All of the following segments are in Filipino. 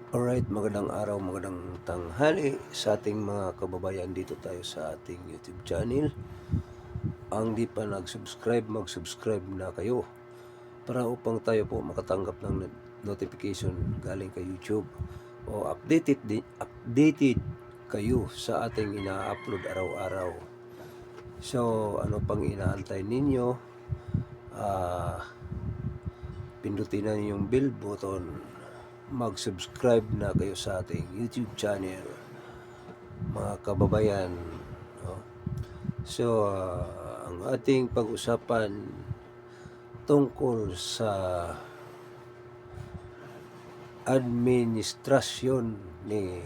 Alright, magandang araw, magandang tanghali sa ating mga kababayan. Dito tayo sa ating YouTube channel. Ang di pa nag-subscribe, mag-subscribe na kayo para upang tayo po makatanggap ng notification galing kay YouTube o updated kayo sa ating ina-upload araw-araw. So, ano pang inaantay ninyo? Pindutin na yung bell button, mag-subscribe na kayo sa ating YouTube channel, mga kababayan, no? So, ang ating pag-usapan tungkol sa administrasyon ni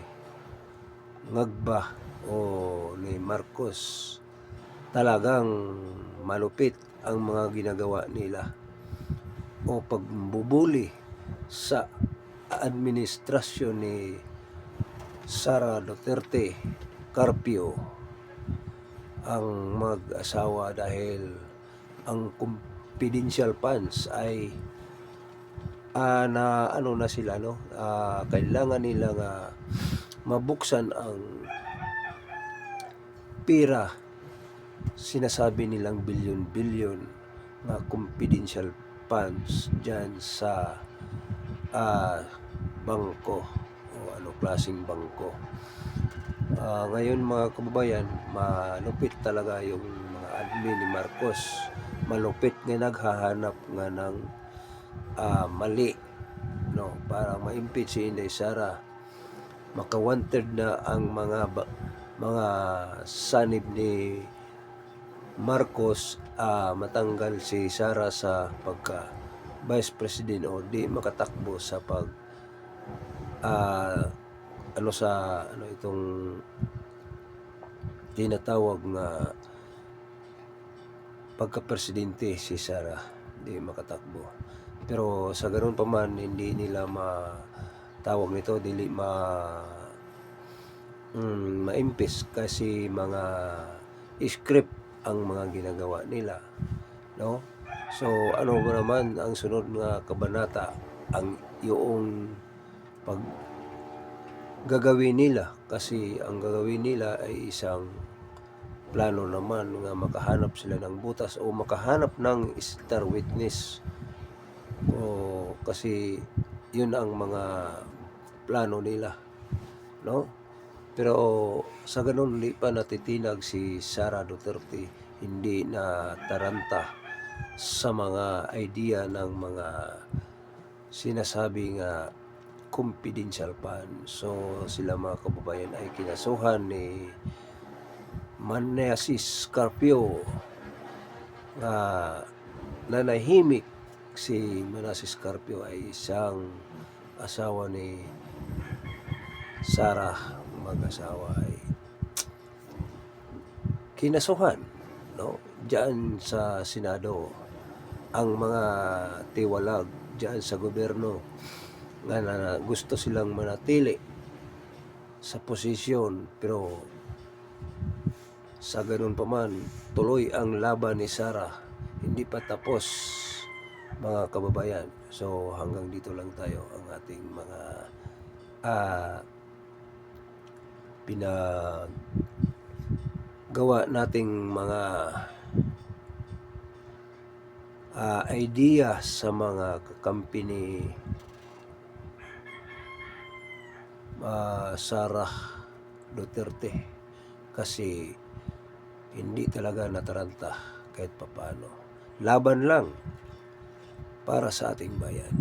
Ngagba o ni Marcos. Talagang malupit ang mga ginagawa nila o pagbubuli sa administrasyon ni Sara Duterte Carpio ang mag-asawa, dahil ang confidential funds ay na sila, no? Kailangan nilang mabuksan ang pera, sinasabi nilang bilyon-bilyon na confidential funds dyan sa bangko o ano klaseng bangko. Ngayon mga kababayan, malupit talaga yung mga admin ni Marcos. Malupit nga naghahanap nga ng mali, no, para ma-impeach si Inday Sara. Maka-wanted na ang mga sanib ni Marcos, matanggal si Sara sa pagka Vice President o di makatakbo sa itong tinatawag na pagka-presidente. Si Sara di makatakbo, pero sa ganoon pa man hindi nila matawag nito, dili ma-impeach kasi mga script ang mga ginagawa nila, no? So ano ba naman ang sunod nga kabanata ang yung pag gagawin nila, kasi ang gagawin nila ay isang plano naman nga makahanap sila ng butas o makahanap ng star witness, o kasi yun ang mga plano nila, no? Pero sa ganun hindi pa natitinag si Sara Duterte, hindi na taranta sa mga idea ng mga sinasabi nga confidential fund. So sila mga kababayan ay kinasuhan ni Manasseh Carpio na nanahimik. Si Manasseh Carpio ay isang asawa ni Sara, mag-asawa, ay kinasuhan, no, diyan sa Senado. Ang mga tiwalag diyan sa gobyerno nga na gusto silang manatili sa posisyon, pero sa ganun pa man tuloy ang laban ni Sara, hindi pa tapos mga kababayan. So hanggang dito lang tayo ang ating mga pinagawa nating mga idea sa mga kakampi ni Sara Duterte, kasi hindi talaga nataranta kahit papano. Laban lang para sa ating bayan.